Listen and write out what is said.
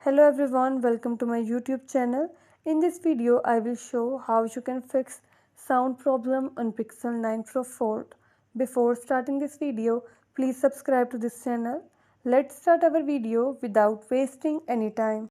Hello everyone, welcome to my YouTube channel. In this video, I will show how you can fix sound problem on Pixel 9 Pro Fold. Before starting this video, please subscribe to this channel. Let's start our video without wasting any time.